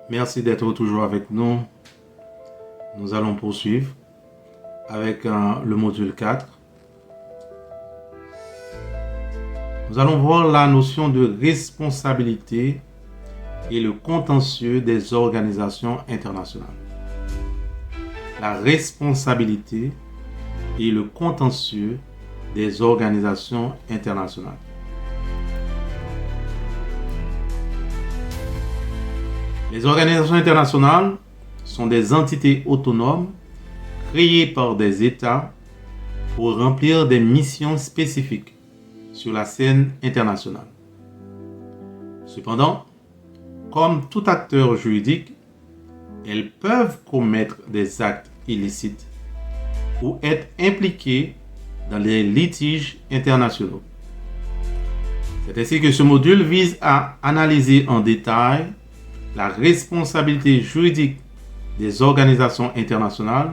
Merci d'être toujours avec nous. Nous allons poursuivre avec le module 4. Nous allons voir la notion de responsabilité et le contentieux des organisations internationales. La responsabilité et le contentieux des organisations internationales. Les organisations internationales sont des entités autonomes créées par des États pour remplir des missions spécifiques sur la scène internationale. Cependant, comme tout acteur juridique, elles peuvent commettre des actes illicites ou être impliquées dans les litiges internationaux. C'est ainsi que ce module vise à analyser en détail la responsabilité juridique des organisations internationales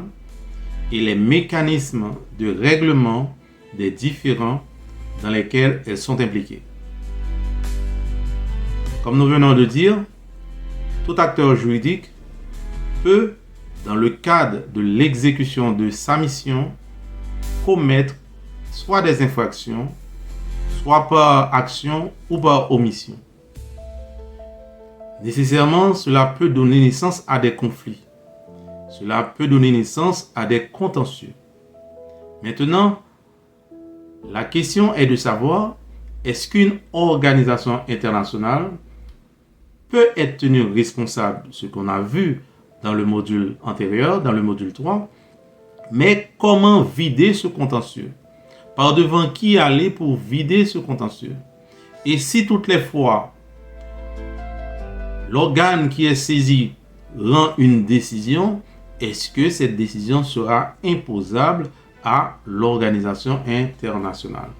et les mécanismes de règlement des différends dans lesquels elles sont impliquées. Comme nous venons de dire, tout acteur juridique peut, dans le cadre de l'exécution de sa mission, commettre soit des infractions, soit par action ou par omission. Nécessairement, cela peut donner naissance à des conflits. Cela peut donner naissance à des contentieux. Maintenant, la question est de savoir, est-ce qu'une organisation internationale peut être tenue responsable, ce qu'on a vu dans le module antérieur, dans le module 3, mais comment vider ce contentieux? Par devant qui aller pour vider ce contentieux? Et si toutes les fois, l'organe qui est saisi rend une décision, est-ce que cette décision sera imposable à l'organisation internationale?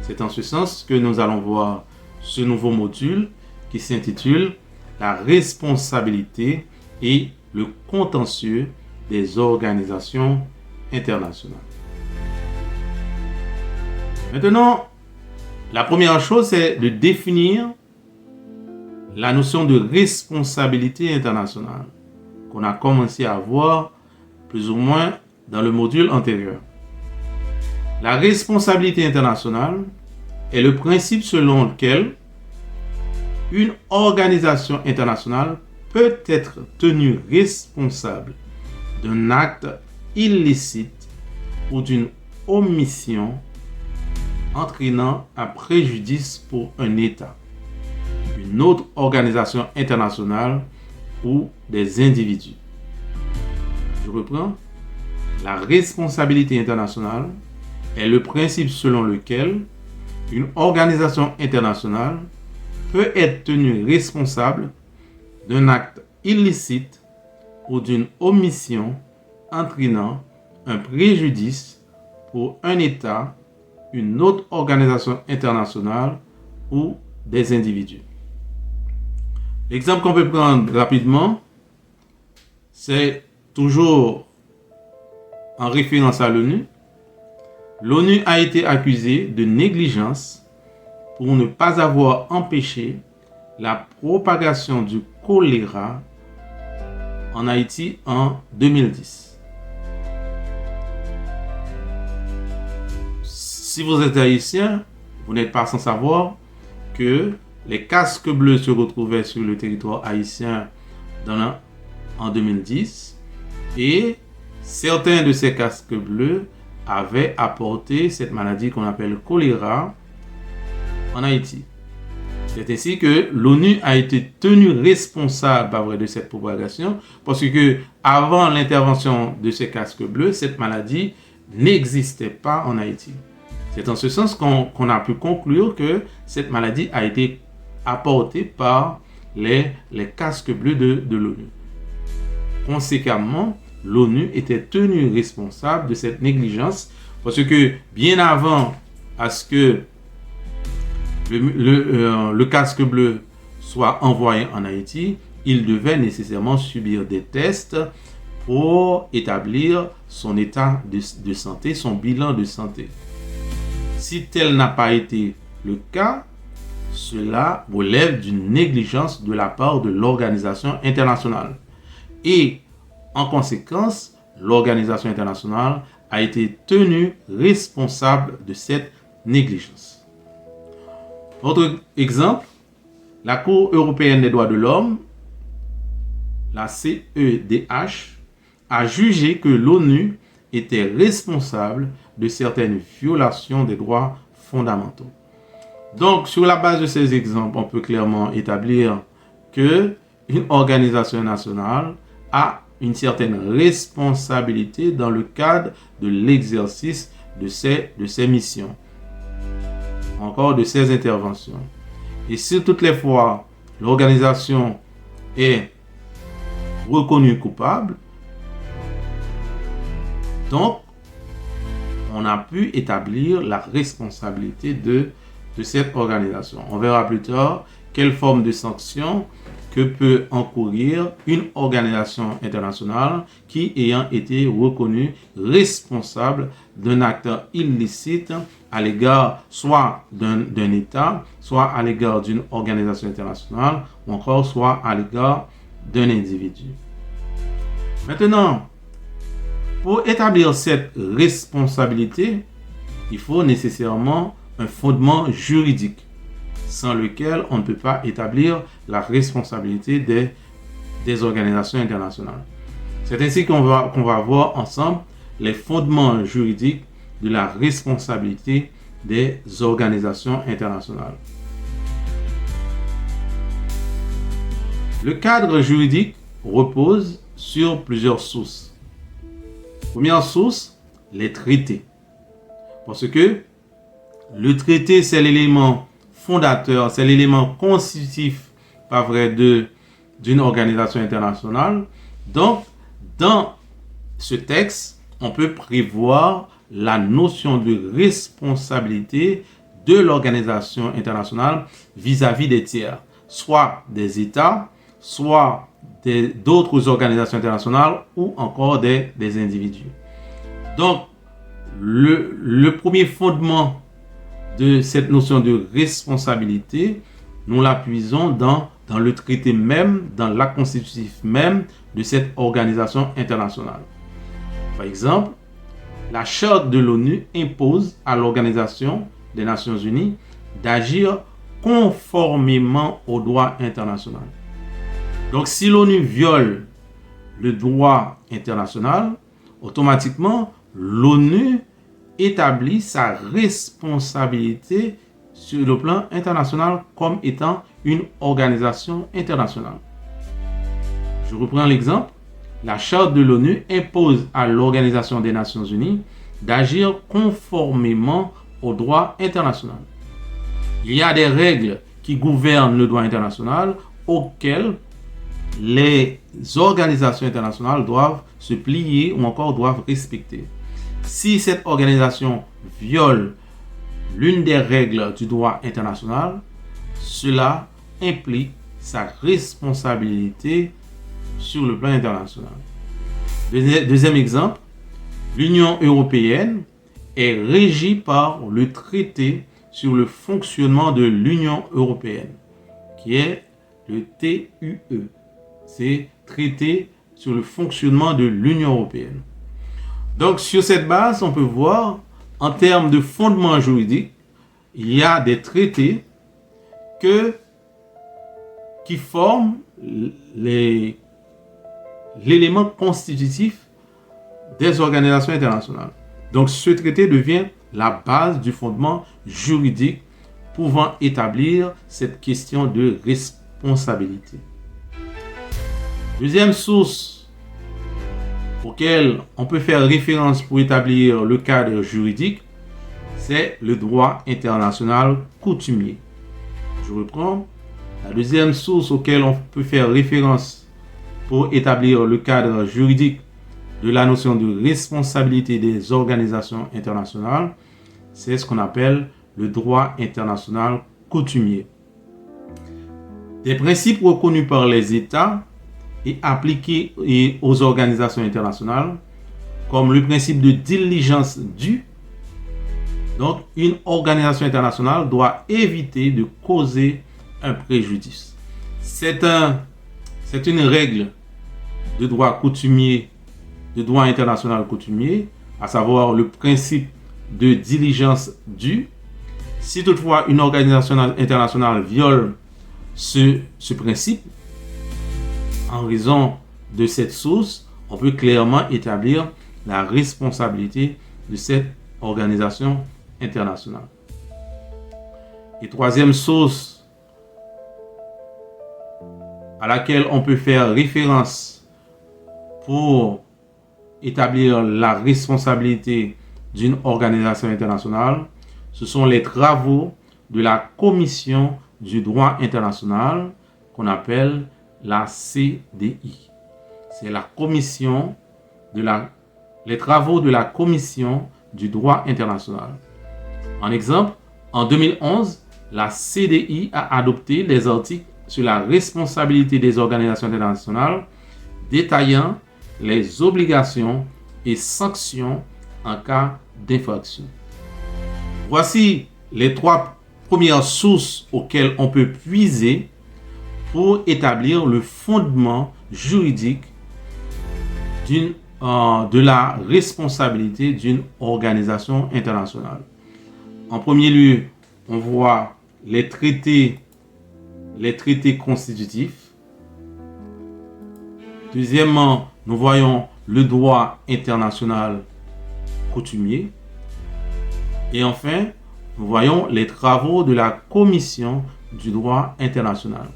C'est en ce sens que nous allons voir ce nouveau module qui s'intitule « La responsabilité et le contentieux des organisations internationales ». Maintenant, la première chose, c'est de définir la notion de responsabilité internationale qu'on a commencé à voir plus ou moins dans le module antérieur. La responsabilité internationale est le principe selon lequel une organisation internationale peut être tenue responsable d'un acte illicite ou d'une omission entraînant un préjudice pour un État, une autre organisation internationale ou des individus. Je reprends. La responsabilité internationale est le principe selon lequel une organisation internationale peut être tenue responsable d'un acte illicite ou d'une omission entraînant un préjudice pour un État, une autre organisation internationale ou des individus. L'exemple qu'on peut prendre rapidement, c'est toujours en référence à l'ONU. L'ONU a été accusée de négligence pour ne pas avoir empêché la propagation du choléra en Haïti en 2010. Si vous êtes haïtien, vous n'êtes pas sans savoir que les casques bleus se retrouvaient sur le territoire haïtien en 2010 et certains de ces casques bleus avaient apporté cette maladie qu'on appelle le choléra en Haïti. C'est ainsi que l'ONU a été tenue responsable de cette propagation parce que avant l'intervention de ces casques bleus, cette maladie n'existait pas en Haïti. C'est en ce sens qu'on a pu conclure que cette maladie a été apportée par les casques bleus de l'ONU. Conséquemment, l'ONU était tenue responsable de cette négligence parce que bien avant à ce que le casque bleu soit envoyé en Haïti, il devait nécessairement subir des tests pour établir son état de santé, son bilan de santé. Si tel n'a pas été le cas, cela relève d'une négligence de la part de l'organisation internationale. Et en conséquence, l'organisation internationale a été tenue responsable de cette négligence. Autre exemple, la Cour européenne des droits de l'homme, la CEDH, a jugé que l'ONU était responsable de certaines violations des droits fondamentaux. Donc, sur la base de ces exemples, on peut clairement établir que une organisation nationale a une certaine responsabilité dans le cadre de l'exercice de ses missions, encore de ses interventions. Et si toutes les fois l'organisation est reconnue coupable, donc on a pu établir la responsabilité de cette organisation. On verra plus tard quelle forme de sanction que peut encourir une organisation internationale qui ayant été reconnue responsable d'un acte illicite à l'égard soit d'un État, soit à l'égard d'une organisation internationale, ou encore soit à l'égard d'un individu. Maintenant, pour établir cette responsabilité, il faut nécessairement un fondement juridique, sans lequel on ne peut pas établir la responsabilité des organisations internationales. C'est ainsi qu'on va voir ensemble les fondements juridiques de la responsabilité des organisations internationales. Le cadre juridique repose sur plusieurs sources. Première source, les traités. Parce que le traité, c'est l'élément fondateur, c'est l'élément constitutif, pas vrai, d'une organisation internationale. Donc, dans ce texte, on peut prévoir la notion de responsabilité de l'organisation internationale vis-à-vis des tiers, soit des États, soit d'autres organisations internationales ou encore des individus. Donc, le premier fondement de cette notion de responsabilité, nous la puisons dans le traité même, dans l'acte constitutif même de cette organisation internationale. Par exemple, la charte de l'ONU impose à l'Organisation des Nations Unies d'agir conformément au droit international. Donc, si l'ONU viole le droit international, automatiquement, l'ONU établit sa responsabilité sur le plan international comme étant une organisation internationale. Je reprends l'exemple. La charte de l'ONU impose à l'Organisation des Nations Unies d'agir conformément au droit international. Il y a des règles qui gouvernent le droit international auxquelles les organisations internationales doivent se plier ou encore doivent respecter. Si cette organisation viole l'une des règles du droit international, cela implique sa responsabilité sur le plan international. Deuxième exemple, l'Union européenne est régie par le traité sur le fonctionnement de l'Union européenne, qui est le TUE. C'est traité sur le fonctionnement de l'Union européenne. Donc, sur cette base, on peut voir, en termes de fondement juridique, il y a des traités qui forment l'élément constitutif des organisations internationales. Donc, ce traité devient la base du fondement juridique pouvant établir cette question de responsabilité. Deuxième source auquel on peut faire référence pour établir le cadre juridique, c'est le droit international coutumier. Je reprends. La deuxième source auquel on peut faire référence pour établir le cadre juridique de la notion de responsabilité des organisations internationales, c'est ce qu'on appelle le droit international coutumier. Des principes reconnus par les États et appliqués aux organisations internationales, comme le principe de diligence due, Donc, une organisation internationale doit éviter de causer un préjudice. C'est une règle de droit coutumier, de droit international coutumier, à savoir le principe de diligence due. Si toutefois une organisation internationale viole ce principe, en raison de cette source, on peut clairement établir la responsabilité de cette organisation internationale. Et troisième source à laquelle on peut faire référence pour établir la responsabilité d'une organisation internationale, ce sont les travaux de la Commission du droit international qu'on appelle la CDI. C'est la commission les travaux de la Commission du droit international. En exemple, en 2011, la CDI a adopté les articles sur la responsabilité des organisations internationales détaillant les obligations et sanctions en cas d'infraction. Voici les 3 premières sources auxquelles on peut puiser pour établir le fondement juridique de la responsabilité d'une organisation internationale. En premier lieu, on voit les traités constitutifs. Deuxièmement, nous voyons le droit international coutumier. Et enfin, nous voyons les travaux de la Commission du droit international.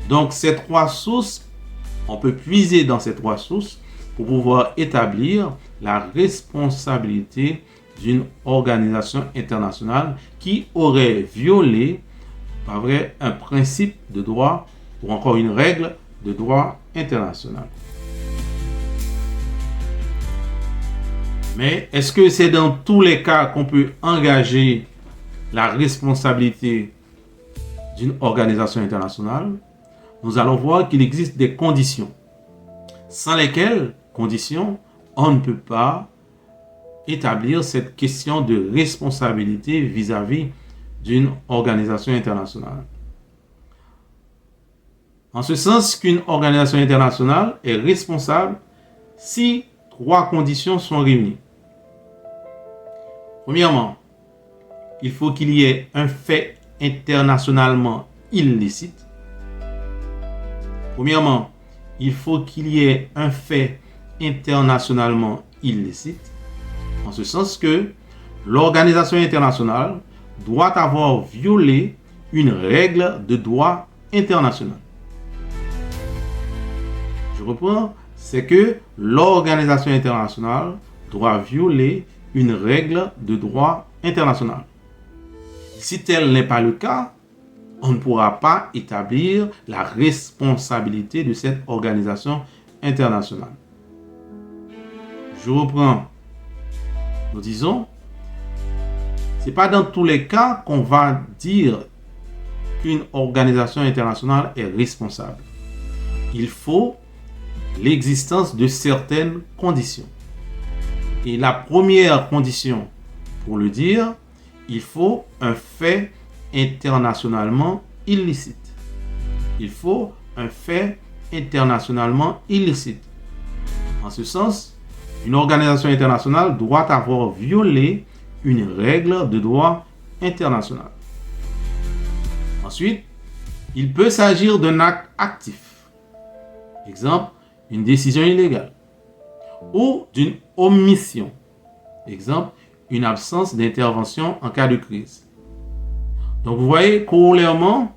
Donc, ces 3 sources, on peut puiser dans ces 3 sources pour pouvoir établir la responsabilité d'une organisation internationale qui aurait violé, pas vrai, un principe de droit ou encore une règle de droit international. Mais est-ce que c'est dans tous les cas qu'on peut engager la responsabilité d'une organisation internationale? Nous allons voir qu'il existe des conditions, sans lesquelles conditions on ne peut pas établir cette question de responsabilité vis-à-vis d'une organisation internationale. En ce sens qu'une organisation internationale est responsable si 3 conditions sont réunies. Premièrement, il faut qu'il y ait un fait internationalement illicite. Premièrement, il faut qu'il y ait un fait internationalement illicite, en ce sens que l'organisation internationale doit avoir violé une règle de droit international. Je reprends, c'est que l'organisation internationale doit violer une règle de droit international. Si tel n'est pas le cas, on ne pourra pas établir la responsabilité de cette organisation internationale. Je reprends. Nous disons, ce n'est pas dans tous les cas qu'on va dire qu'une organisation internationale est responsable. Il faut l'existence de certaines conditions. Et la première condition, pour le dire, il faut un fait internationalement illicite. Il faut un fait internationalement illicite. En ce sens, une organisation internationale doit avoir violé une règle de droit international. Ensuite, il peut s'agir d'un acte actif. Exemple, une décision illégale. Ou d'une omission. Exemple, une absence d'intervention en cas de crise. Donc, vous voyez, corollairement,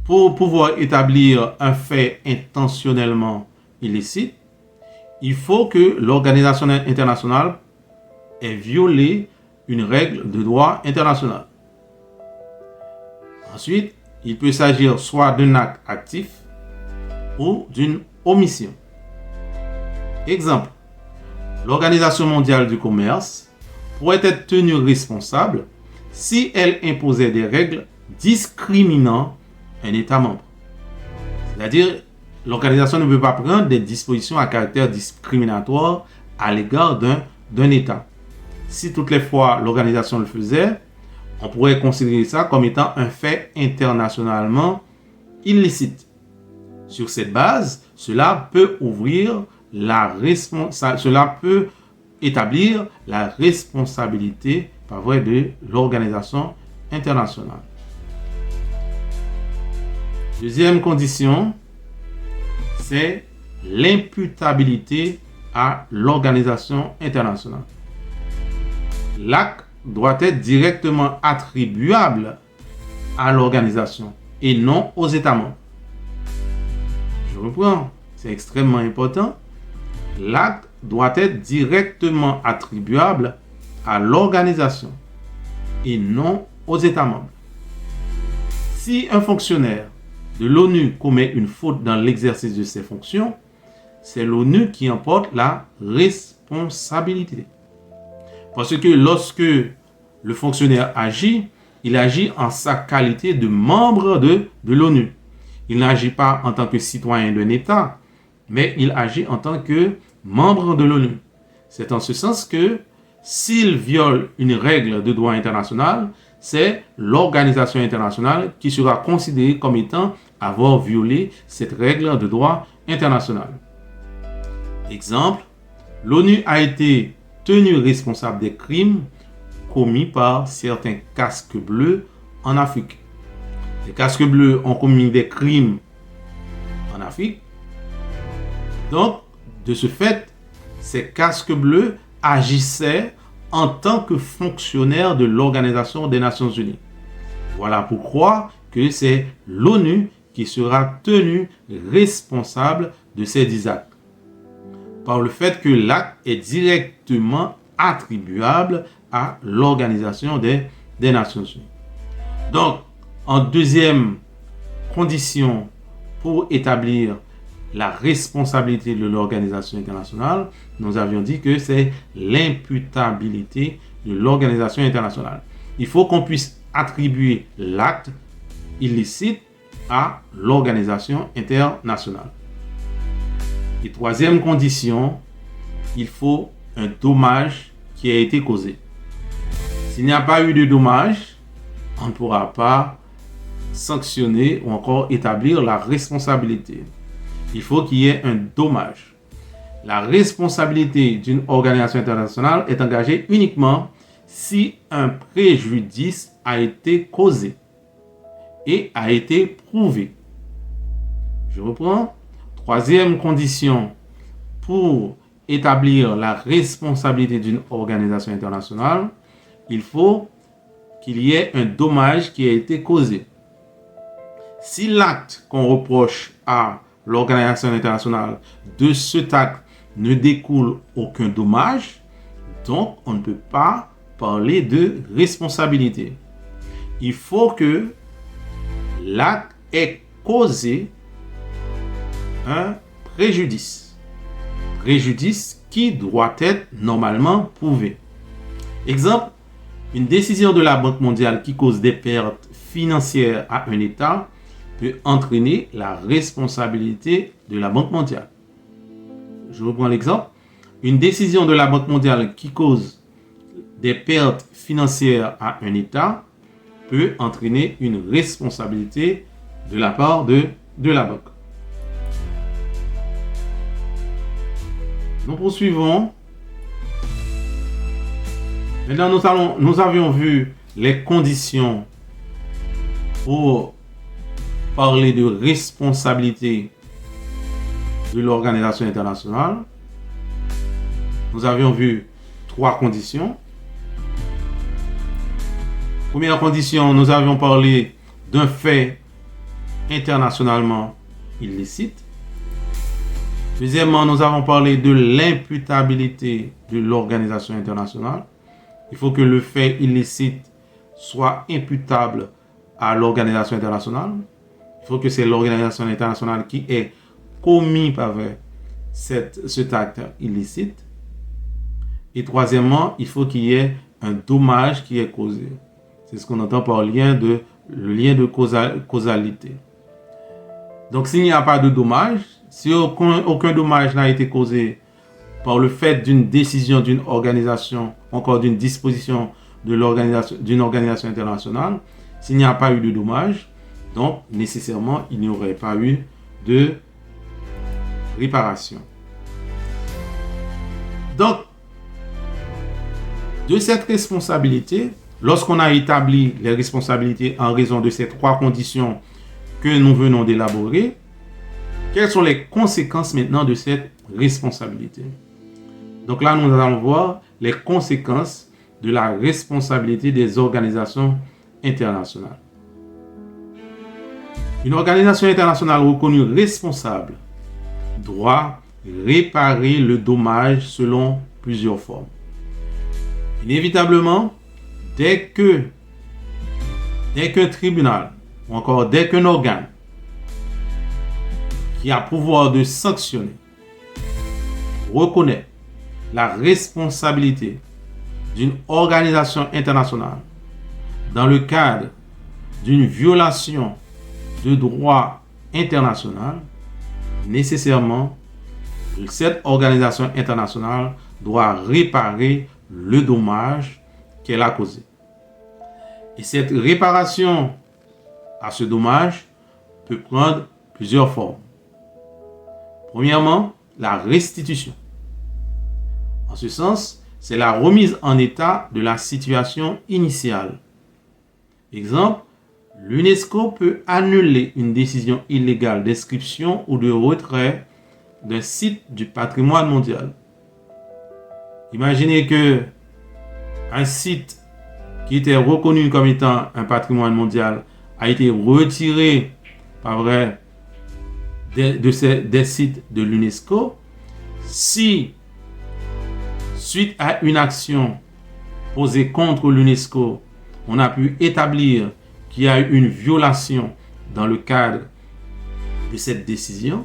pour pouvoir établir un fait intentionnellement illicite, il faut que l'organisation internationale ait violé une règle de droit international. Ensuite, il peut s'agir soit d'un acte actif ou d'une omission. Exemple, l'Organisation mondiale du commerce pourrait être tenue responsable si elle imposait des règles discriminant un État membre. C'est-à-dire, l'organisation ne peut pas prendre des dispositions à caractère discriminatoire à l'égard d'un État. si toutes les fois l'organisation le faisait, on pourrait considérer ça comme étant un fait internationalement illicite. Sur cette base, cela peut établir la responsabilité par voie de l'organisation internationale. Deuxième condition, c'est l'imputabilité à l'organisation internationale. L'acte doit être directement attribuable à l'organisation et non aux États membres. Je reprends, c'est extrêmement important. L'acte doit être directement attribuable à l'organisation et non aux États membres. Si un fonctionnaire de l'ONU commet une faute dans l'exercice de ses fonctions, c'est l'ONU qui en porte la responsabilité. Parce que lorsque le fonctionnaire agit, il agit en sa qualité de membre de l'ONU. Il n'agit pas en tant que citoyen d'un État, mais il agit en tant que membre de l'ONU. C'est en ce sens que s'il viole une règle de droit international, c'est l'organisation internationale qui sera considérée comme étant avoir violé cette règle de droit international. Exemple, l'ONU a été tenue responsable des crimes commis par certains casques bleus en Afrique. Les casques bleus ont commis des crimes en Afrique. Donc, de ce fait, ces casques bleus agissaient en tant que fonctionnaires de l'Organisation des Nations Unies. Voilà pourquoi que c'est l'ONU qui sera tenue responsable de ces 10 actes. Par le fait que l'acte est directement attribuable à l'Organisation des Nations Unies. Donc, en deuxième condition pour établir la responsabilité de l'organisation internationale, nous avions dit que c'est l'imputabilité de l'organisation internationale. Il faut qu'on puisse attribuer l'acte illicite à l'organisation internationale. Et troisième condition, il faut un dommage qui a été causé. S'il n'y a pas eu de dommage, on ne pourra pas sanctionner ou encore établir la responsabilité. Il faut qu'il y ait un dommage. La responsabilité d'une organisation internationale est engagée uniquement si un préjudice a été causé et a été prouvé. Je reprends. Troisième condition pour établir la responsabilité d'une organisation internationale, il faut qu'il y ait un dommage qui a été causé. Si l'acte qu'on reproche à l'organisation internationale de cet acte ne découle aucun dommage, donc on ne peut pas parler de responsabilité. Il faut que l'acte ait causé un préjudice. Préjudice qui doit être normalement prouvé. Exemple, une décision de la Banque mondiale qui cause des pertes financières à un État peut entraîner la responsabilité de la Banque mondiale. Je reprends l'exemple. Une décision de la Banque mondiale qui cause des pertes financières à un État peut entraîner une responsabilité de la part de la banque. Nous poursuivons. Maintenant, nous avions vu les conditions pour parler de responsabilité de l'organisation internationale. Nous avions vu 3 conditions. Première condition, nous avions parlé d'un fait internationalement illicite. Deuxièmement, nous avons parlé de l'imputabilité de l'organisation internationale. Il faut que le fait illicite soit imputable à l'organisation internationale. Il faut que c'est l'organisation internationale qui ait commis par cet acte illicite. Et troisièmement, il faut qu'il y ait un dommage qui est causé. C'est ce qu'on entend par le lien de causalité. Donc, s'il n'y a pas de dommage, si aucun dommage n'a été causé par le fait d'une décision d'une organisation, encore d'une disposition d'une organisation internationale, s'il n'y a pas eu de dommages, donc nécessairement il n'y aurait pas eu de réparation. Donc, de cette responsabilité, lorsqu'on a établi les responsabilités en raison de ces trois conditions que nous venons d'élaborer, quelles sont les conséquences maintenant de cette responsabilité? Donc là, nous allons voir les conséquences de la responsabilité des organisations internationales. Une organisation internationale reconnue responsable doit réparer le dommage selon plusieurs formes. Inévitablement, dès qu'un tribunal ou encore dès qu'un organe qui a pouvoir de sanctionner reconnaît la responsabilité d'une organisation internationale dans le cadre d'une violation de droit international, nécessairement, cette organisation internationale doit réparer le dommage qu'elle a causé. Et cette réparation à ce dommage peut prendre plusieurs formes. Premièrement, la restitution. En ce sens, c'est la remise en état de la situation initiale. Exemple, l'UNESCO peut annuler une décision illégale d'inscription ou de retrait d'un site du patrimoine mondial. Imaginez que un site qui était reconnu comme étant un patrimoine mondial a été retiré, pas vrai, des sites de l'UNESCO. Si, suite à une action posée contre l'UNESCO, on a pu établir qu'il y a eu une violation dans le cadre de cette décision,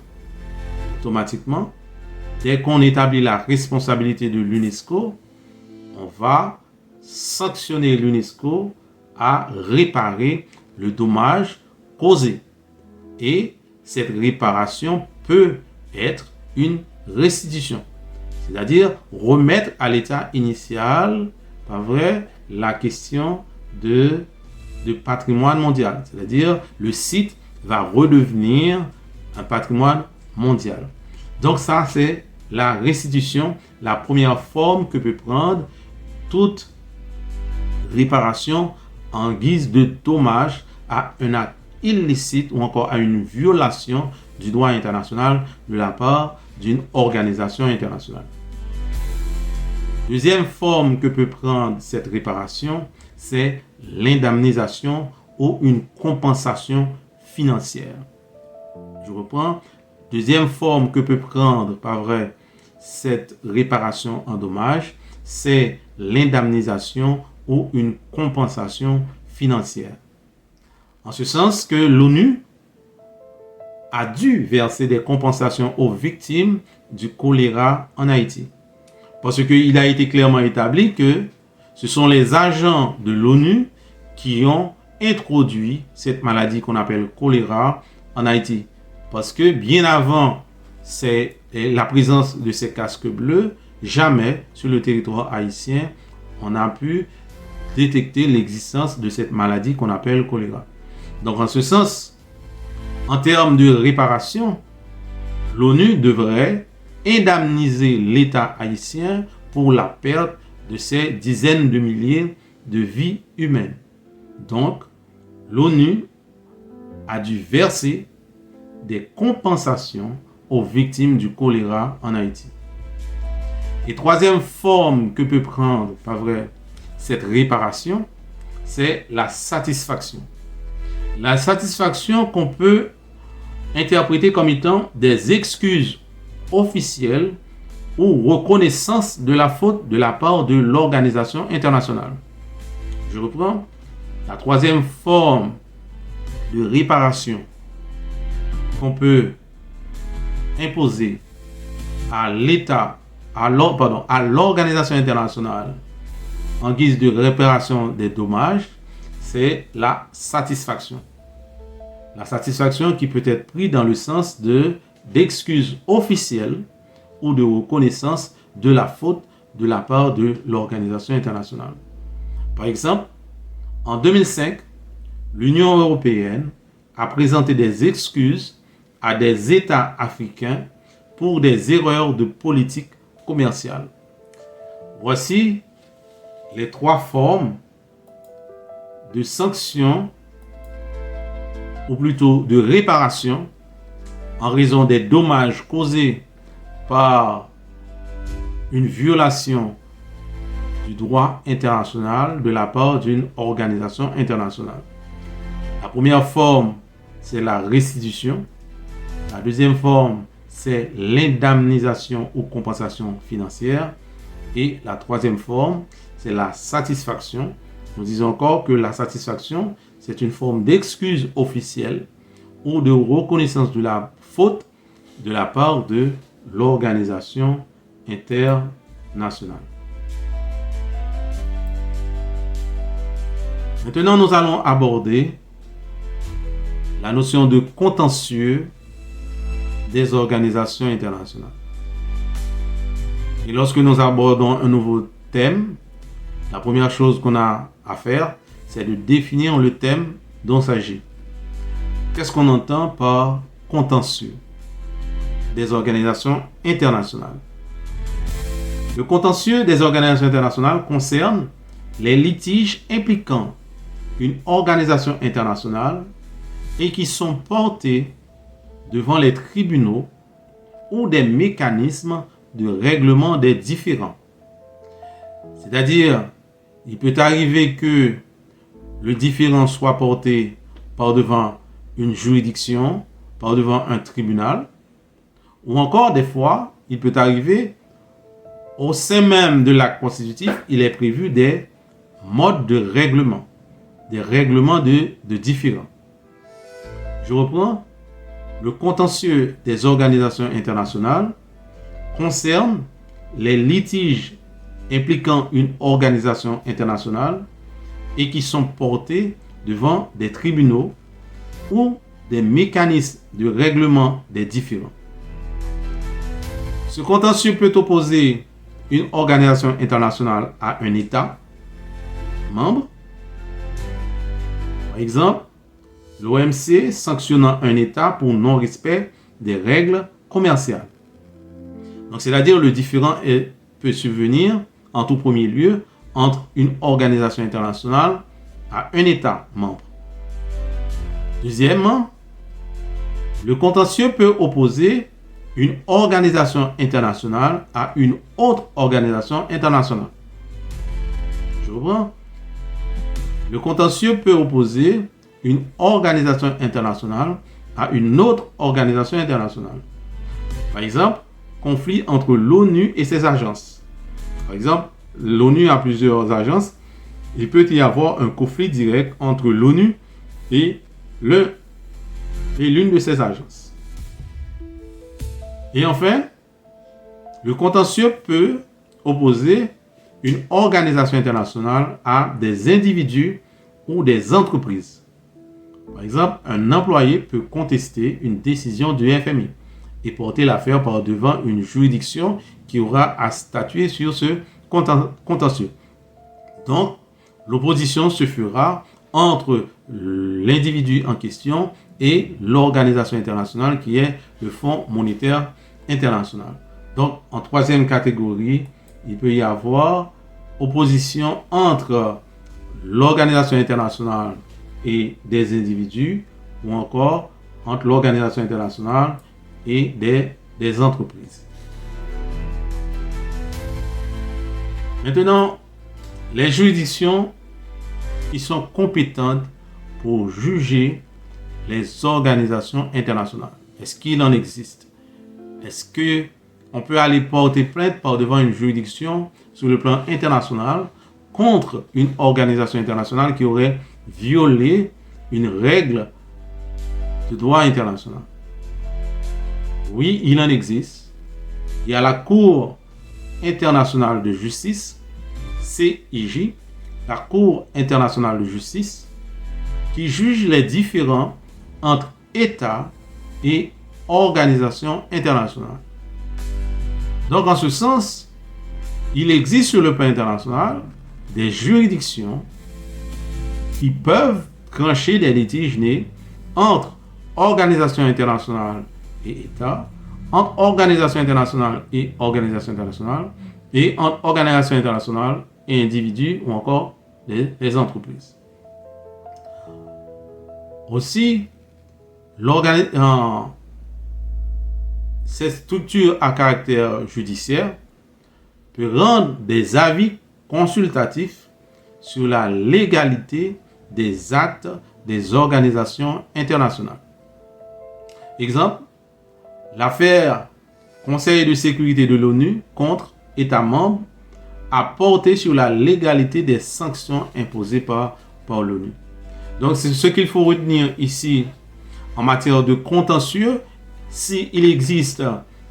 automatiquement, dès qu'on établit la responsabilité de l'UNESCO, on va sanctionner l'UNESCO à réparer le dommage causé. Et cette réparation peut être une restitution, c'est-à-dire remettre à l'état initial, pas vrai, la question de patrimoine mondial, c'est-à-dire le site va redevenir un patrimoine mondial. Donc ça, c'est la restitution, la première forme que peut prendre toute réparation en guise de dommage à un acte illicite ou encore à une violation du droit international de la part d'une organisation internationale. Deuxième forme que peut prendre cette réparation, c'est l'indemnisation ou une compensation financière. Je reprends. Deuxième forme que peut prendre, pas vrai, cette réparation en dommages, c'est l'indemnisation ou une compensation financière. En ce sens que l'ONU a dû verser des compensations aux victimes du choléra en Haïti. Parce qu'il a été clairement établi que ce sont les agents de l'ONU qui ont introduit cette maladie qu'on appelle choléra en Haïti. Parce que bien avant la présence de ces casques bleus, jamais sur le territoire haïtien, on a pu détecter l'existence de cette maladie qu'on appelle choléra. Donc en ce sens, en termes de réparation, l'ONU devrait indemniser l'État haïtien pour la perte de ces dizaines de milliers de vies humaines. Donc, l'ONU a dû verser des compensations aux victimes du choléra en Haïti. Et troisième forme que peut prendre, pas vrai, cette réparation, c'est la satisfaction. La satisfaction qu'on peut interpréter comme étant des excuses officielles ou reconnaissance de la faute de la part de l'organisation internationale. Je reprends. La troisième forme de réparation qu'on peut imposer à l'État, à l'organisation internationale en guise de réparation des dommages, c'est la satisfaction. La satisfaction qui peut être prise dans le sens d'excuses officielles ou de reconnaissance de la faute de la part de l'organisation internationale. Par exemple, en 2005, l'Union européenne a présenté des excuses à des États africains pour des erreurs de politique commerciale. Voici les 3 formes de sanctions, ou plutôt de réparation, en raison des dommages causés par une violation du droit international de la part d'une organisation internationale. La première forme, c'est la restitution. La deuxième forme, c'est l'indemnisation ou compensation financière. Et la troisième forme, c'est la satisfaction. Nous disons encore que la satisfaction, c'est une forme d'excuse officielle ou de reconnaissance de la faute de la part de l'organisation internationale. Maintenant, nous allons aborder la notion de contentieux des organisations internationales. Et lorsque nous abordons un nouveau thème, la première chose qu'on a à faire, c'est de définir le thème dont il s'agit. Qu'est-ce qu'on entend par contentieux des organisations internationales? Le contentieux des organisations internationales concerne les litiges impliquant une organisation internationale et qui sont portés devant les tribunaux ou des mécanismes de règlement des différends. C'est-à-dire, il peut arriver que le différend soit porté par devant une juridiction, par devant un tribunal, ou encore des fois, il peut arriver au sein même de l'acte constitutif, il est prévu des modes de règlement, des règlements de différends. Je reprends. Le contentieux des organisations internationales concerne les litiges impliquant une organisation internationale et qui sont portés devant des tribunaux ou des mécanismes de règlement des différends. Ce contentieux peut opposer une organisation internationale à un État membre. Par exemple, l'OMC sanctionnant un État pour non-respect des règles commerciales. Donc, c'est-à-dire le différend peut survenir en tout premier lieu entre une organisation internationale à un État membre. Deuxièmement, le contentieux peut opposer une organisation internationale à une autre organisation internationale. Je reprends. Le contentieux peut opposer une organisation internationale à une autre organisation internationale. Par exemple, conflit entre l'ONU et ses agences. Par exemple, l'ONU a plusieurs agences. Il peut y avoir un conflit direct entre l'ONU et l'une de ses agences. Et enfin, le contentieux peut opposer une organisation internationale à des individus ou des entreprises. Par exemple, un employé peut contester une décision du FMI et porter l'affaire par devant une juridiction qui aura à statuer sur ce contentieux. Donc, l'opposition se fera entre l'individu en question et l'organisation internationale qui est le Fonds monétaire international. Donc, en troisième catégorie, il peut y avoir opposition entre l'organisation internationale et des individus, ou encore entre l'organisation internationale et des entreprises. Maintenant, les juridictions qui sont compétentes pour juger les organisations internationales. Est-ce qu'il en existe? Est-ce qu'on peut aller porter plainte par devant une juridiction sur le plan international contre une organisation internationale qui aurait violé une règle de droit international? Oui, il en existe. Il y a la Cour internationale de justice, CIJ, la Cour internationale de justice, qui juge les différends entre États et organisations internationales. Donc, en ce sens, il existe sur le plan international des juridictions qui peuvent trancher des litiges nés entre organisations internationales et États, entre organisations internationales et organisations internationales, et entre organisations internationales et individus ou encore les entreprises. Aussi, cette structure à caractère judiciaire peut rendre des avis consultatifs sur la légalité des actes des organisations internationales. Exemple, l'affaire Conseil de sécurité de l'ONU contre États membres a porté sur la légalité des sanctions imposées par l'ONU. Donc, c'est ce qu'il faut retenir ici en matière de contentieux. S'il existe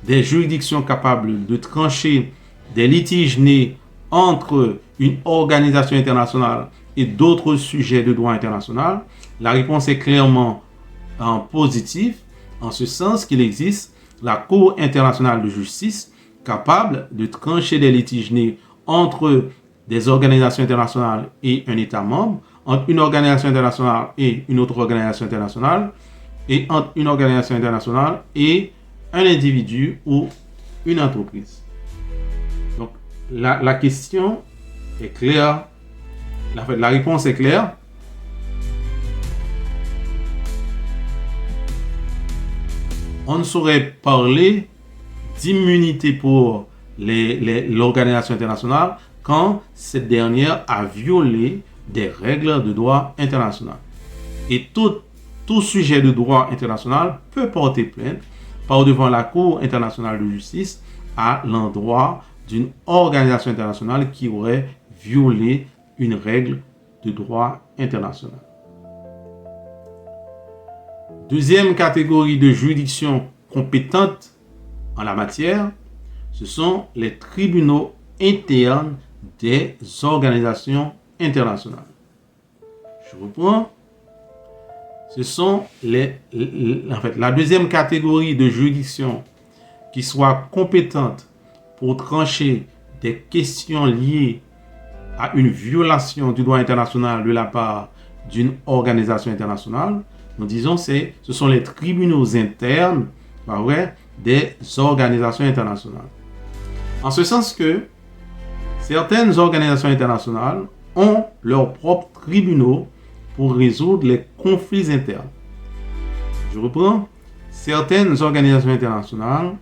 des juridictions capables de trancher des litiges nés entre une organisation internationale et d'autres sujets de droit international, la réponse est clairement positive, en ce sens qu'il existe la Cour internationale de justice capable de trancher des litiges nés entre des organisations internationales et un État membre, entre une organisation internationale et une autre organisation internationale, et entre une organisation internationale et un individu ou une entreprise. Donc, la question est claire. La réponse est claire. On ne saurait parler d'immunité pour l'organisation internationale quand cette dernière a violé des règles de droit international. Et tout sujet de droit international peut porter plainte par devant la Cour internationale de justice à l'endroit d'une organisation internationale qui aurait violé une règle de droit international. Deuxième catégorie de juridiction compétente en la matière, ce sont les tribunaux internes des organisations internationales. Je reprends. Ce sont la deuxième catégorie de juridiction qui soit compétente pour trancher des questions liées à une violation du droit international de la part d'une organisation internationale. Nous disons ce sont les tribunaux internes des organisations internationales. En ce sens que certaines organisations internationales ont leurs propres tribunaux pour résoudre les conflits internes. Je reprends. Certaines organisations internationales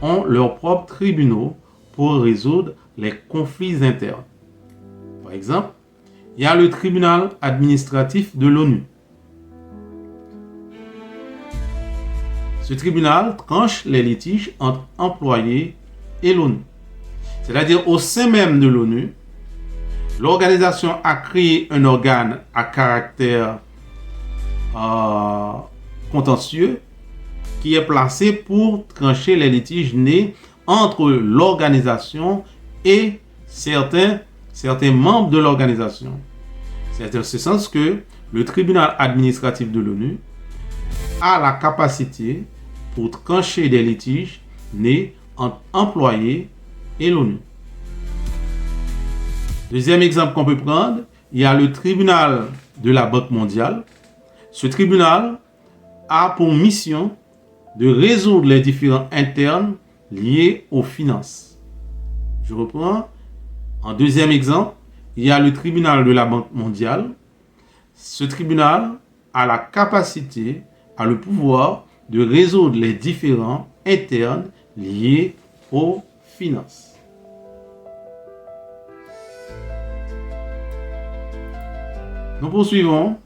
ont leurs propres tribunaux pour résoudre les conflits internes. Par exemple, il y a le tribunal administratif de l'ONU. Ce tribunal tranche les litiges entre employés et l'ONU. C'est-à-dire au sein même de l'ONU, l'organisation a créé un organe à caractère contentieux qui est placé pour trancher les litiges nés entre l'organisation et certains membres de l'organisation. C'est en ce sens que le tribunal administratif de l'ONU a la capacité pour trancher des litiges nés entre employés et l'ONU. Deuxième exemple qu'on peut prendre, il y a le tribunal de la Banque mondiale. Ce tribunal a pour mission de résoudre les différends internes liés aux finances. Je reprends. En deuxième exemple, il y a le tribunal de la Banque mondiale. Ce tribunal a la capacité, a le pouvoir de résoudre les différends internes liés aux finances. Nous poursuivons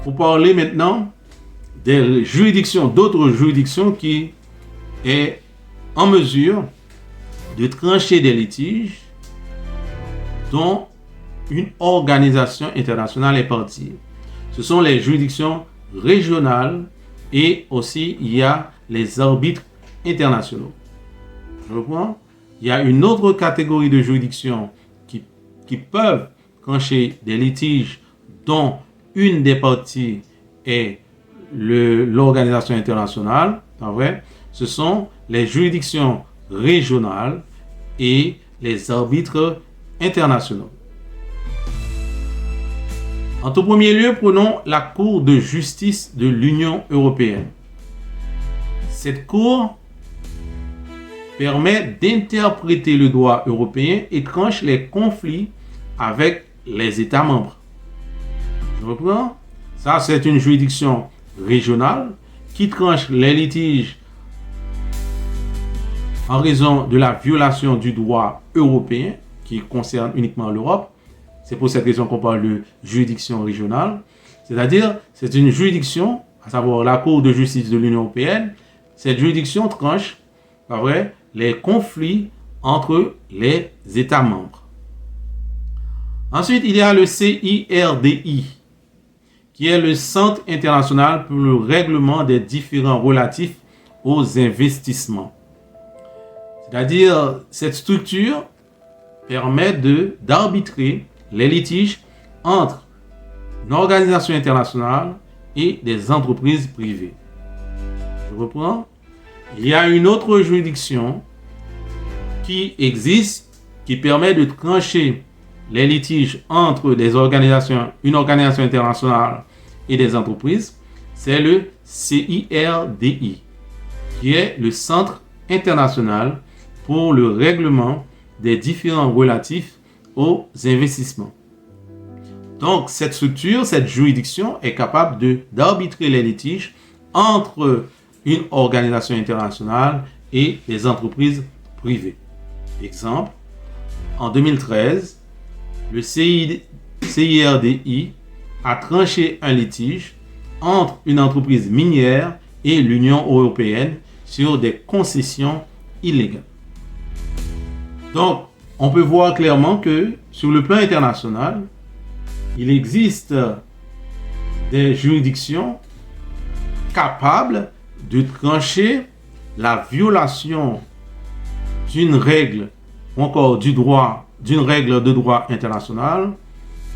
pour parler maintenant des juridictions, d'autres juridictions qui est en mesure de trancher des litiges dont une organisation internationale est partie. Ce sont les juridictions régionales et aussi il y a les arbitres internationaux. Je reprends. Il y a une autre catégorie de juridictions qui peuvent trancher des litiges dont une des parties est l'organisation internationale. Ce sont les juridictions régionales et les arbitres internationaux. En tout premier lieu, prenons la Cour de justice de l'Union européenne. Cette Cour permet d'interpréter le droit européen et tranche les conflits avec les États membres. Je reprends. Ça, c'est une juridiction régionale qui tranche les litiges en raison de la violation du droit européen qui concerne uniquement l'Europe. C'est pour cette raison qu'on parle de juridiction régionale. C'est-à-dire, c'est une juridiction, à savoir la Cour de justice de l'Union européenne. Cette juridiction tranche, pas vrai, les conflits entre les États membres. Ensuite, il y a le CIRDI, qui est le Centre international pour le règlement des différends relatifs aux investissements. C'est-à-dire, cette structure permet d'arbitrer les litiges entre une organisation internationale et des entreprises privées. Je reprends. Il y a une autre juridiction qui existe, qui permet de trancher les litiges entre une organisation internationale et des entreprises. C'est le CIRDI, qui est le Centre international pour le règlement des différends relatifs aux investissements. Donc, cette structure, cette juridiction est capable d'arbitrer les litiges entre une organisation internationale et les entreprises privées. Exemple, en 2013, le CIRDI a tranché un litige entre une entreprise minière et l'Union européenne sur des concessions illégales. Donc, on peut voir clairement que sur le plan international, il existe des juridictions capables de trancher la violation d'une règle ou encore d'une règle de droit international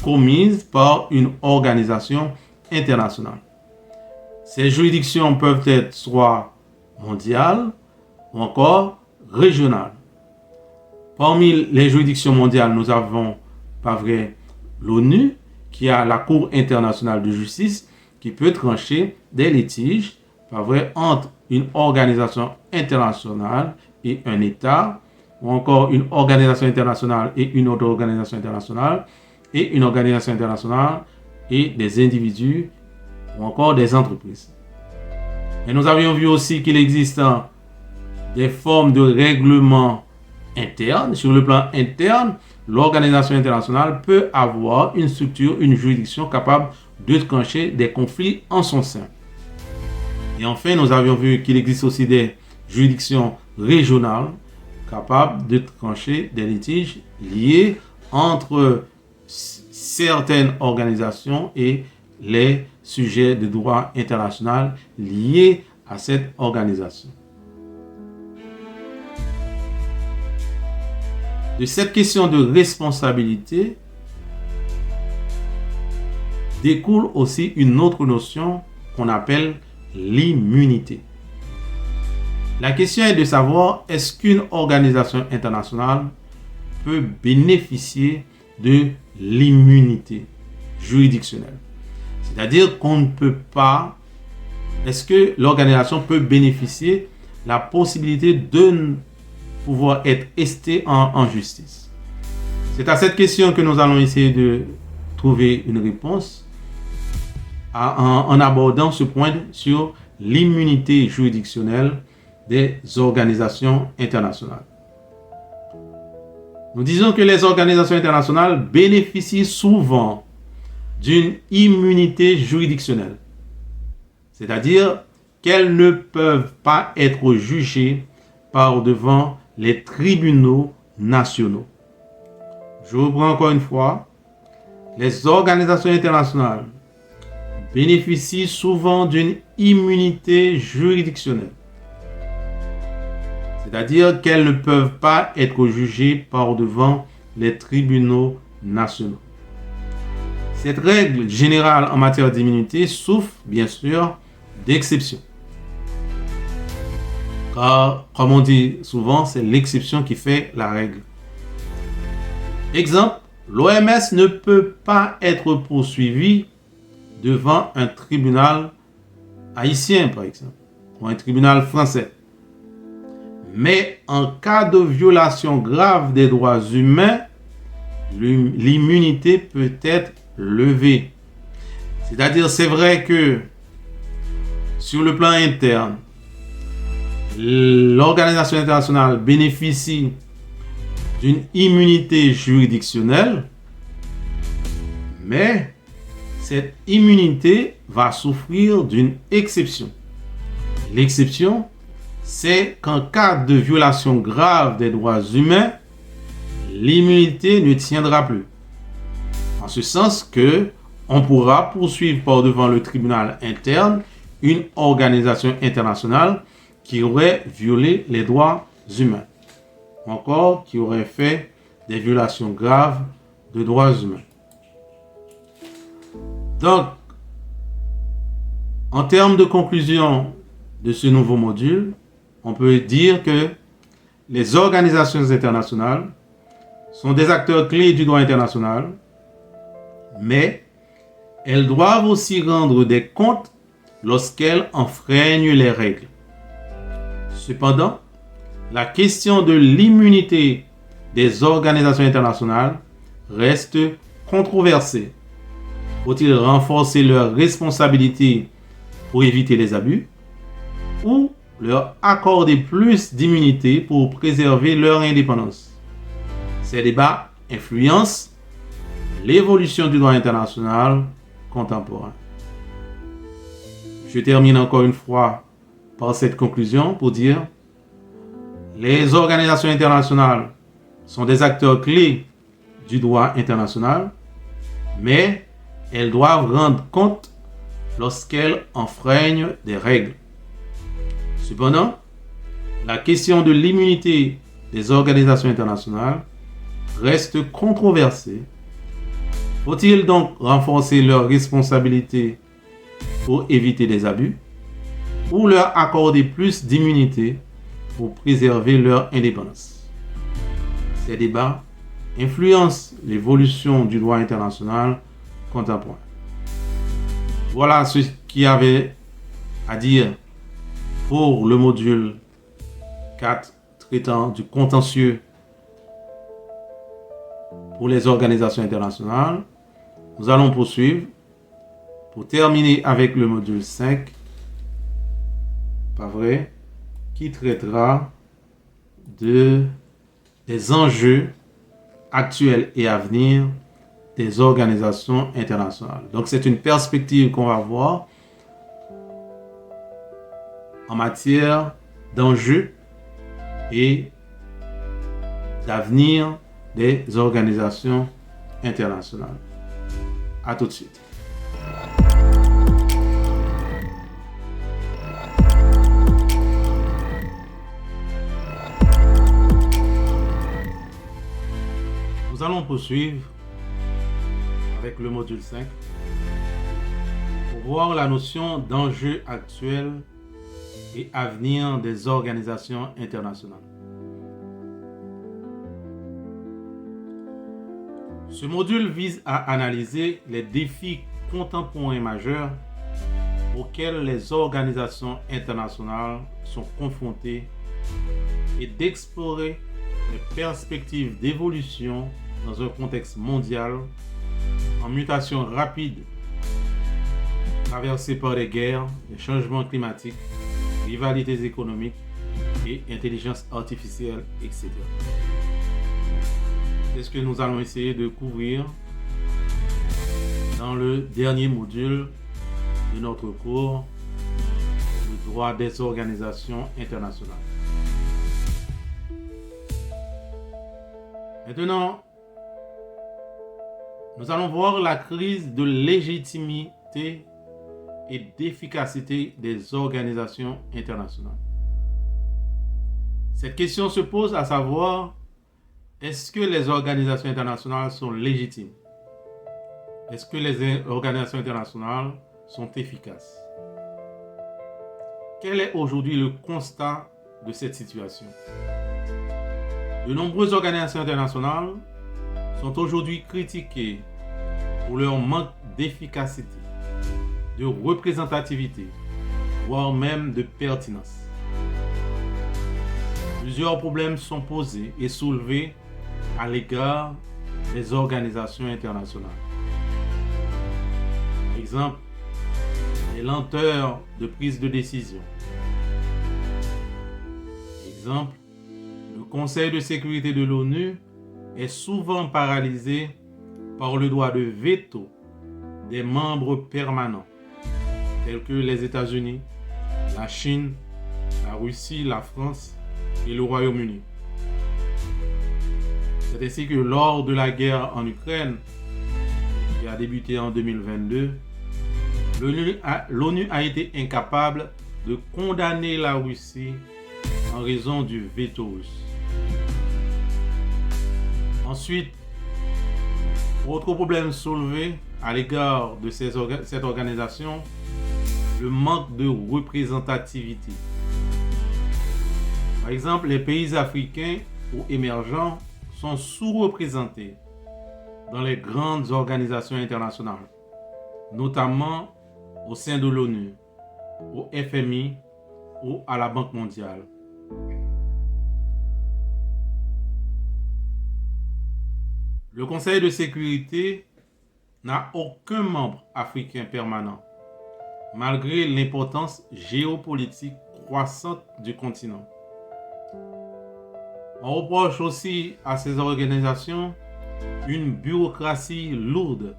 commise par une organisation internationale. Ces juridictions peuvent être soit mondiales ou encore régionales. Parmi les juridictions mondiales, nous avons, pas vrai, l'ONU, qui a la Cour internationale de justice, qui peut trancher des litiges, pas vrai, entre une organisation internationale et un État, ou encore une organisation internationale et une autre organisation internationale, et une organisation internationale et des individus, ou encore des entreprises. Et nous avions vu aussi qu'il existe des formes de règlement interne. Sur le plan interne, l'organisation internationale peut avoir une structure, une juridiction capable de trancher des conflits en son sein. Et enfin, nous avions vu qu'il existe aussi des juridictions régionales capables de trancher des litiges liés entre certaines organisations et les sujets de droit international liés à cette organisation. De cette question de responsabilité découle aussi une autre notion qu'on appelle l'immunité. La question est de savoir est-ce qu'une organisation internationale peut bénéficier de l'immunité juridictionnelle. C'est-à-dire qu'on ne peut pas, est-ce que l'organisation peut bénéficier de la possibilité de pouvoir être esté en justice. C'est à cette question que nous allons essayer de trouver une réponse en abordant ce point sur l'immunité juridictionnelle des organisations internationales. Nous disons que les organisations internationales bénéficient souvent d'une immunité juridictionnelle, c'est-à-dire qu'elles ne peuvent pas être jugées par devant les tribunaux nationaux. Je reprends encore une fois. Les organisations internationales bénéficient souvent d'une immunité juridictionnelle, c'est-à-dire qu'elles ne peuvent pas être jugées par devant les tribunaux nationaux. Cette règle générale en matière d'immunité souffre bien sûr d'exceptions. Car, comme on dit souvent, c'est l'exception qui fait la règle. Exemple, l'OMS ne peut pas être poursuivi devant un tribunal haïtien, par exemple, ou un tribunal français. Mais en cas de violation grave des droits humains, l'immunité peut être levée. C'est-à-dire, c'est vrai que sur le plan interne, l'organisation internationale bénéficie d'une immunité juridictionnelle, mais cette immunité va souffrir d'une exception. L'exception, c'est qu'en cas de violation grave des droits humains, l'immunité ne tiendra plus. En ce sens que on pourra poursuivre par devant le tribunal interne une organisation internationale qui aurait violé les droits humains, ou encore qui aurait fait des violations graves de droits humains. Donc, en termes de conclusion de ce nouveau module, on peut dire que les organisations internationales sont des acteurs clés du droit international, mais elles doivent aussi rendre des comptes lorsqu'elles enfreignent les règles. Cependant, la question de l'immunité des organisations internationales reste controversée. Faut-il renforcer leurs responsabilités pour éviter les abus ou leur accorder plus d'immunité pour préserver leur indépendance? Ces débats influencent l'évolution du droit international contemporain. Je termine encore une fois par cette conclusion pour dire les organisations internationales sont des acteurs clés du droit international, mais elles doivent rendre compte lorsqu'elles enfreignent des règles. Cependant, la question de l'immunité des organisations internationales reste controversée. Faut-il donc renforcer leurs responsabilités pour éviter les abus ou leur accorder plus d'immunité pour préserver leur indépendance? Ces débats influencent l'évolution du droit international contemporain. Voilà ce qu'il y avait à dire pour le module 4 traitant du contentieux pour les organisations internationales. Nous allons poursuivre pour terminer avec le module 5, pas vrai, qui traitera des enjeux actuels et à venir des organisations internationales. Donc c'est une perspective qu'on va voir en matière d'enjeux et d'avenir des organisations internationales. À tout de suite. Nous allons poursuivre avec le module 5 pour voir la notion d'enjeux actuels et à venir des organisations internationales. Ce module vise à analyser les défis contemporains majeurs auxquels les organisations internationales sont confrontées et d'explorer les perspectives d'évolution dans un contexte mondial en mutation rapide, traversé par les guerres, les changements climatiques, rivalités économiques et intelligence artificielle, etc. C'est ce que nous allons essayer de couvrir dans le dernier module de notre cours, le droit des organisations internationales. Maintenant, nous allons voir la crise de légitimité et d'efficacité des organisations internationales. Cette question se pose à savoir, est-ce que les organisations internationales sont légitimes? Est-ce que les organisations internationales sont efficaces? Quel est aujourd'hui le constat de cette situation. De nombreuses organisations internationales sont aujourd'hui critiquées pour leur manque d'efficacité, de représentativité, voire même de pertinence. Plusieurs problèmes sont posés et soulevés à l'égard des organisations internationales. Exemple, les lenteurs de prise de décision. Exemple, le Conseil de sécurité de l'ONU est souvent paralysé par le droit de veto des membres permanents, tels que les États-Unis, la Chine, la Russie, la France et le Royaume-Uni. C'est ainsi que lors de la guerre en Ukraine, qui a débuté en 2022, l'ONU a été incapable de condamner la Russie en raison du veto russe. Ensuite, autre problème soulevé à l'égard de cette organisation, le manque de représentativité. Par exemple, les pays africains ou émergents sont sous-représentés dans les grandes organisations internationales, notamment au sein de l'ONU, au FMI ou à la Banque mondiale. Le Conseil de sécurité n'a aucun membre africain permanent, malgré l'importance géopolitique croissante du continent. On reproche aussi à ces organisations une bureaucratie lourde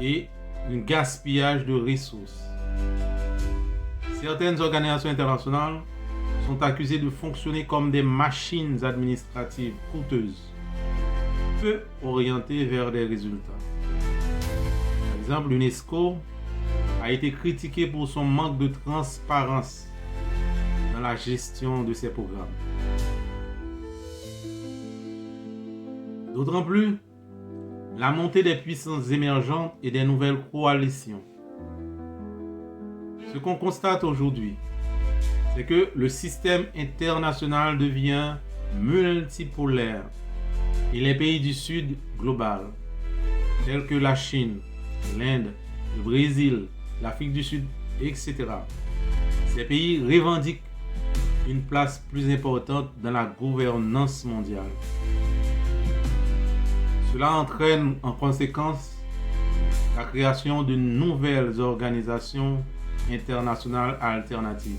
et un gaspillage de ressources. Certaines organisations internationales sont accusées de fonctionner comme des machines administratives coûteuses, peu orientées vers des résultats. Par exemple, l'UNESCO a été critiquée pour son manque de transparence dans la gestion de ses programmes. D'autant plus, la montée des puissances émergentes et des nouvelles coalitions. Ce qu'on constate aujourd'hui, c'est que le système international devient multipolaire et les pays du Sud global, tels que la Chine, l'Inde, le Brésil, l'Afrique du Sud, etc. Ces pays revendiquent une place plus importante dans la gouvernance mondiale. Cela entraîne en conséquence la création de nouvelles organisations internationales alternatives,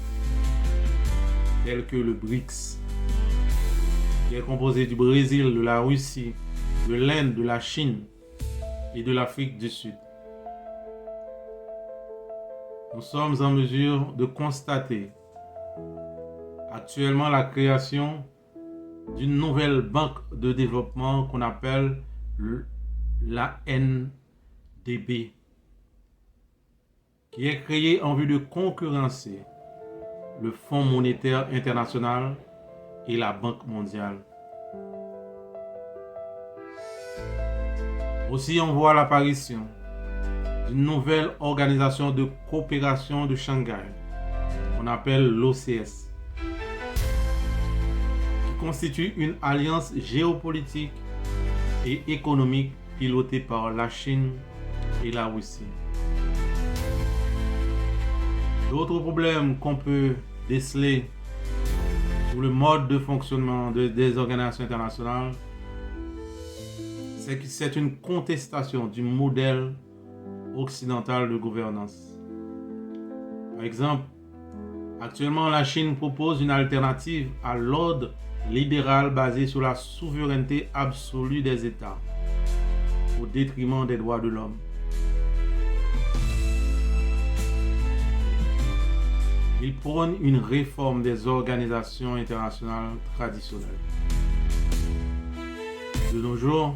telles que le BRICS, qui est composé du Brésil, de la Russie, de l'Inde, de la Chine et de l'Afrique du Sud. Nous sommes en mesure de constater actuellement la création d'une nouvelle banque de développement qu'on appelle la NDB, qui est créée en vue de concurrencer le Fonds monétaire international et la Banque mondiale. Aussi, on voit l'apparition d'une nouvelle organisation de coopération de Shanghai, qu'on appelle l'OCS, qui constitue une alliance géopolitique et économique pilotée par la Chine et la Russie. D'autres problèmes qu'on peut déceler sur le mode de fonctionnement des organisations internationales, c'est que c'est une contestation du modèle occidental de gouvernance. Par exemple, actuellement, la Chine propose une alternative à l'ordre libéral basé sur la souveraineté absolue des États, au détriment des droits de l'homme. Il prône une réforme des organisations internationales traditionnelles. De nos jours,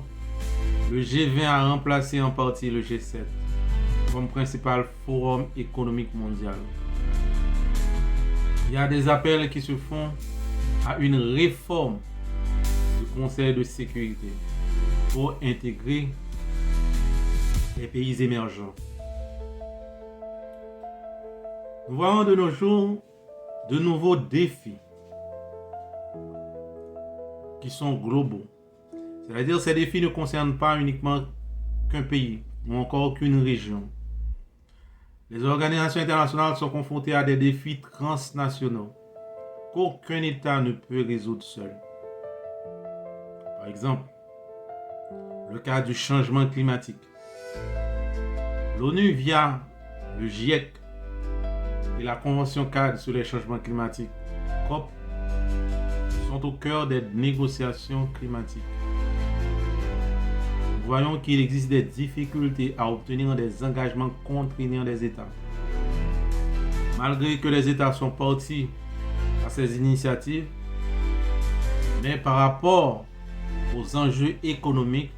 le G20 a remplacé en partie le G7 comme principal forum économique mondial. Il y a des appels qui se font à une réforme du Conseil de sécurité pour intégrer les pays émergents. Nous voyons de nos jours de nouveaux défis qui sont globaux. C'est-à-dire ces défis ne concernent pas uniquement qu'un pays ou encore qu'une région. Les organisations internationales sont confrontées à des défis transnationaux qu'aucun État ne peut résoudre seul. Par exemple, le cas du changement climatique. L'ONU, via le GIEC et la Convention cadre sur les changements climatiques, COP, sont au cœur des négociations climatiques. Nous voyons qu'il existe des difficultés à obtenir des engagements contraignants des États. Malgré que les États sont partis à ces initiatives, mais par rapport aux enjeux économiques,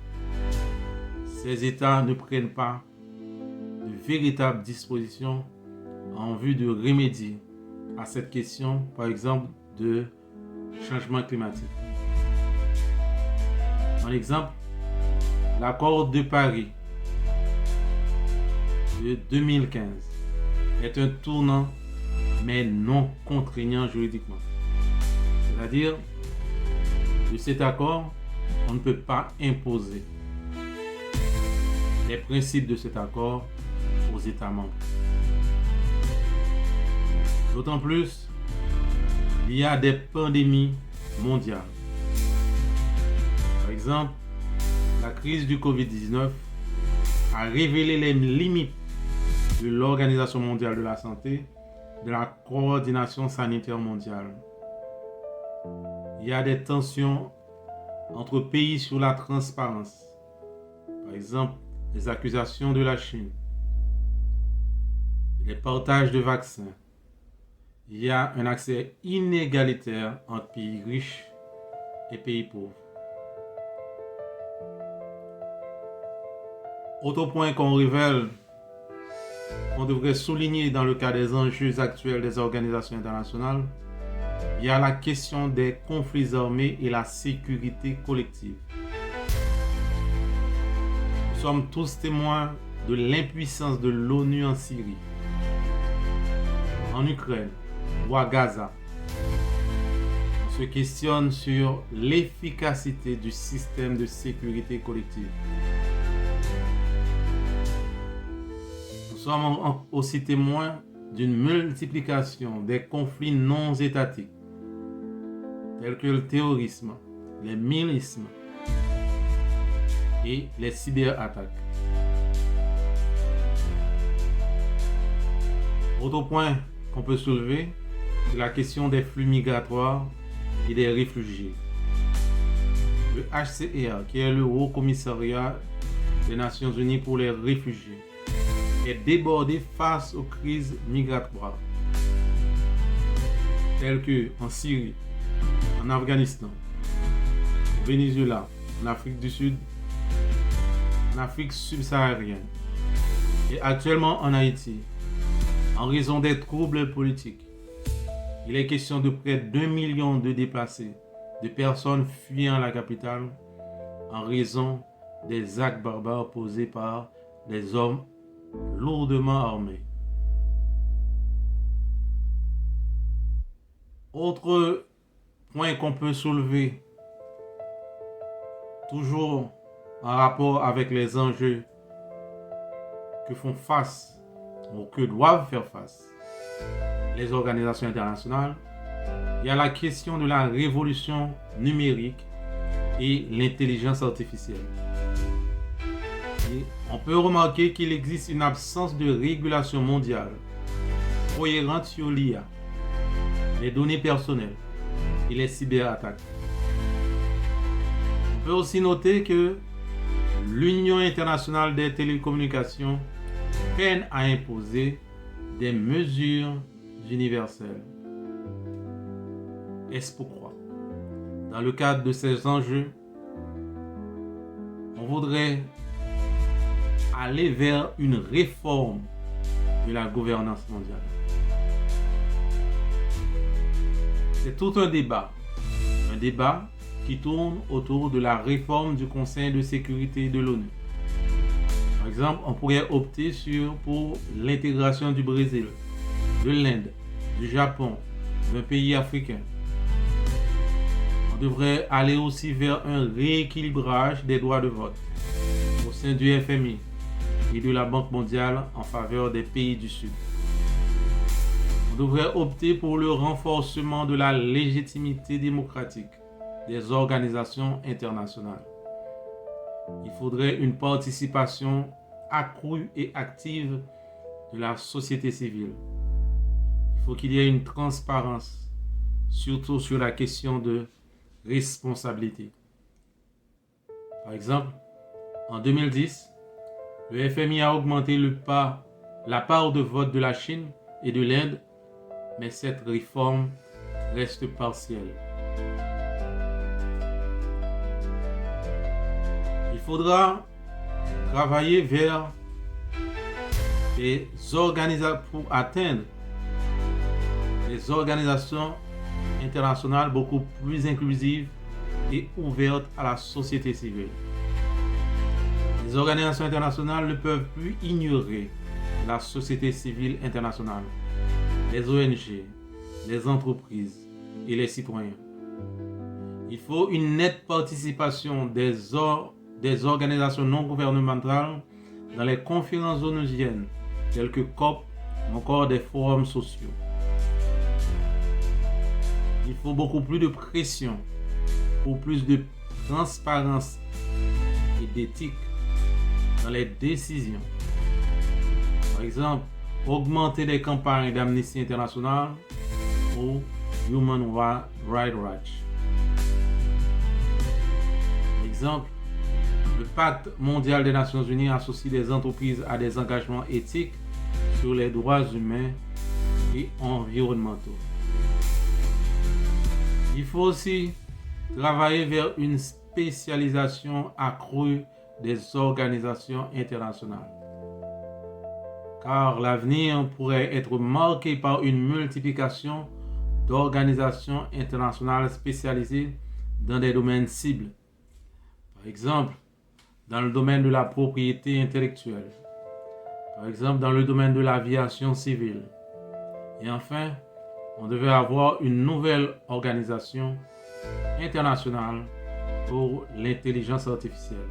ces États ne prennent pas de véritables dispositions en vue de remédier à cette question, par exemple, de changement climatique. Un exemple, l'accord de Paris de 2015 est un tournant, mais non contraignant juridiquement. C'est-à-dire, de cet accord, on ne peut pas imposer les principes de cet accord aux États membres. D'autant plus, il y a des pandémies mondiales. Par exemple, la crise du Covid-19 a révélé les limites de l'Organisation mondiale de la santé, de la coordination sanitaire mondiale. Il y a des tensions entre pays sur la transparence. Par exemple, les accusations de la Chine, les partages de vaccins. Il y a un accès inégalitaire entre pays riches et pays pauvres. Autre point qu'on révèle, qu'on devrait souligner dans le cas des enjeux actuels des organisations internationales, il y a la question des conflits armés et la sécurité collective. Nous sommes tous témoins de l'impuissance de l'ONU en Syrie, en Ukraine ou à Gaza. On se questionne sur l'efficacité du système de sécurité collective. Nous sommes aussi témoins d'une multiplication des conflits non étatiques, tels que le terrorisme, les milices et les cyberattaques. Autre point qu'on peut soulever, c'est la question des flux migratoires et des réfugiés. Le HCR, qui est le Haut Commissariat des Nations Unies pour les réfugiés, est débordé face aux crises migratoires, telles que en Syrie, en Afghanistan, au Venezuela, en Afrique du Sud, en Afrique subsaharienne et actuellement en Haïti. En raison des troubles politiques, il est question de près d'1 million de déplacés, de personnes fuyant la capitale en raison des actes barbares posés par des hommes lourdement armés. Autre point qu'on peut soulever, toujours en rapport avec les enjeux que font face ou que doivent faire face les organisations internationales, il y a la question de la révolution numérique et l'intelligence artificielle. Et on peut remarquer qu'il existe une absence de régulation mondiale cohérente sur l'IA, les données personnelles et les cyberattaques. On peut aussi noter que l'Union internationale des télécommunications peine à imposer des mesures universelles. Est-ce pourquoi, dans le cadre de ces enjeux, on voudrait aller vers une réforme de la gouvernance mondiale? C'est tout un débat qui tourne autour de la réforme du Conseil de sécurité de l'ONU. Par exemple, on pourrait opter pour l'intégration du Brésil, de l'Inde, du Japon, d'un pays africain. On devrait aller aussi vers un rééquilibrage des droits de vote au sein du FMI et de la Banque mondiale en faveur des pays du Sud. On devrait opter pour le renforcement de la légitimité démocratique des organisations internationales. Il faudrait une participation accrue et active de la société civile. Il faut qu'il y ait une transparence, surtout sur la question de responsabilité. Par exemple, en 2010, le FMI a augmenté la part de vote de la Chine et de l'Inde, mais cette réforme reste partielle. Il faudra travailler vers pour atteindre des organisations internationales beaucoup plus inclusives et ouvertes à la société civile. Les organisations internationales ne peuvent plus ignorer la société civile internationale, les ONG, les entreprises et les citoyens. Il faut une nette participation des organisations non gouvernementales dans les conférences onusiennes telles que COP ou encore des forums sociaux. Il faut beaucoup plus de pression pour plus de transparence et d'éthique dans les décisions. Par exemple, augmenter les campagnes d'Amnesty International ou Human Rights Watch. Exemple, le Pacte mondial des Nations Unies associe les entreprises à des engagements éthiques sur les droits humains et environnementaux. Il faut aussi travailler vers une spécialisation accrue des organisations internationales. Car l'avenir pourrait être marqué par une multiplication d'organisations internationales spécialisées dans des domaines cibles. Par exemple, dans le domaine de la propriété intellectuelle. Par exemple, dans le domaine de l'aviation civile. Et enfin, on devait avoir une nouvelle organisation internationale pour l'intelligence artificielle.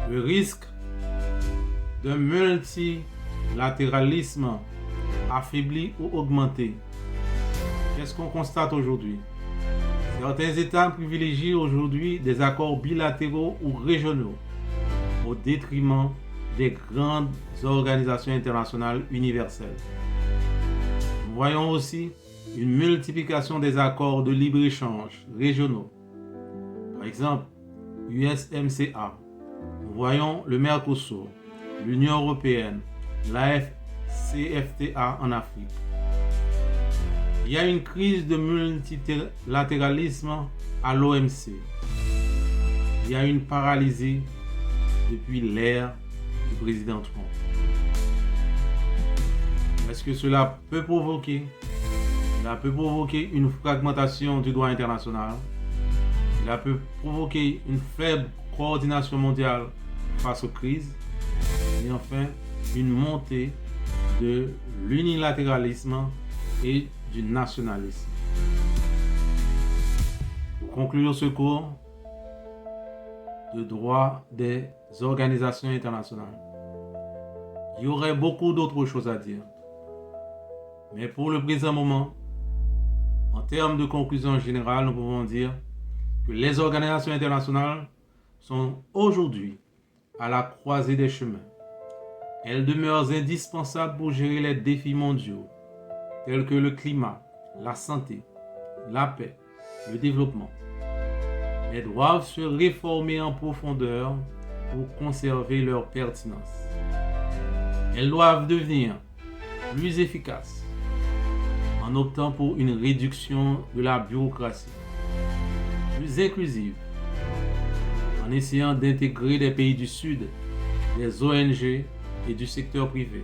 Le risque d'un multilatéralisme affaibli ou augmenté. Qu'est-ce qu'on constate aujourd'hui? Certains États privilégient aujourd'hui des accords bilatéraux ou régionaux au détriment des grandes organisations internationales universelles. Nous voyons aussi une multiplication des accords de libre-échange régionaux. Par exemple, USMCA. Nous voyons le Mercosur, l'Union européenne, l'AFCFTA en Afrique. Il y a une crise de multilatéralisme à l'OMC. Il y a une paralysie depuis l'ère du président Trump. Est-ce que cela peut provoquer une fragmentation du droit international? Cela peut provoquer une faible coordination mondiale face aux crises et enfin une montée de l'unilatéralisme et du nationalisme. Pour conclure ce cours de droit des organisations internationales, il y aurait beaucoup d'autres choses à dire. Mais pour le présent moment, en termes de conclusion générale, nous pouvons dire que les organisations internationales sont aujourd'hui à la croisée des chemins. Elles demeurent indispensables pour gérer les défis mondiaux, tels que le climat, la santé, la paix, le développement. Elles doivent se réformer en profondeur pour conserver leur pertinence. Elles doivent devenir plus efficaces en optant pour une réduction de la bureaucratie, plus inclusive, en essayant d'intégrer des pays du Sud, des ONG et du secteur privé,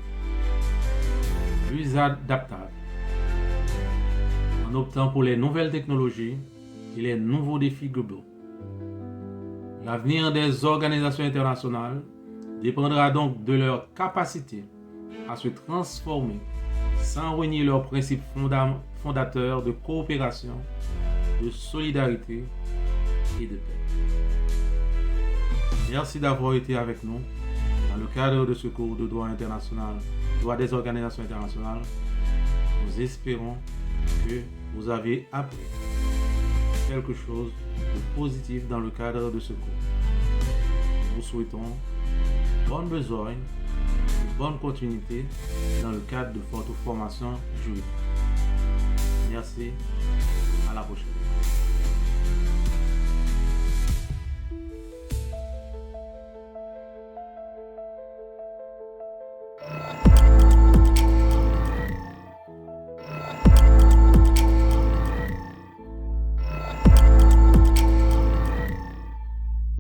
plus adaptable, en optant pour les nouvelles technologies et les nouveaux défis globaux. L'avenir des organisations internationales dépendra donc de leur capacité à se transformer sans renier leurs principes fondateur de coopération, de solidarité et de paix. Merci d'avoir été avec nous dans le cadre de ce cours de droit international, droit des organisations internationales. Nous espérons que vous avez appris quelque chose de positif dans le cadre de ce cours. Nous vous souhaitons bonne besogne et bonne continuité dans le cadre de votre formation juridique. Merci, à la prochaine.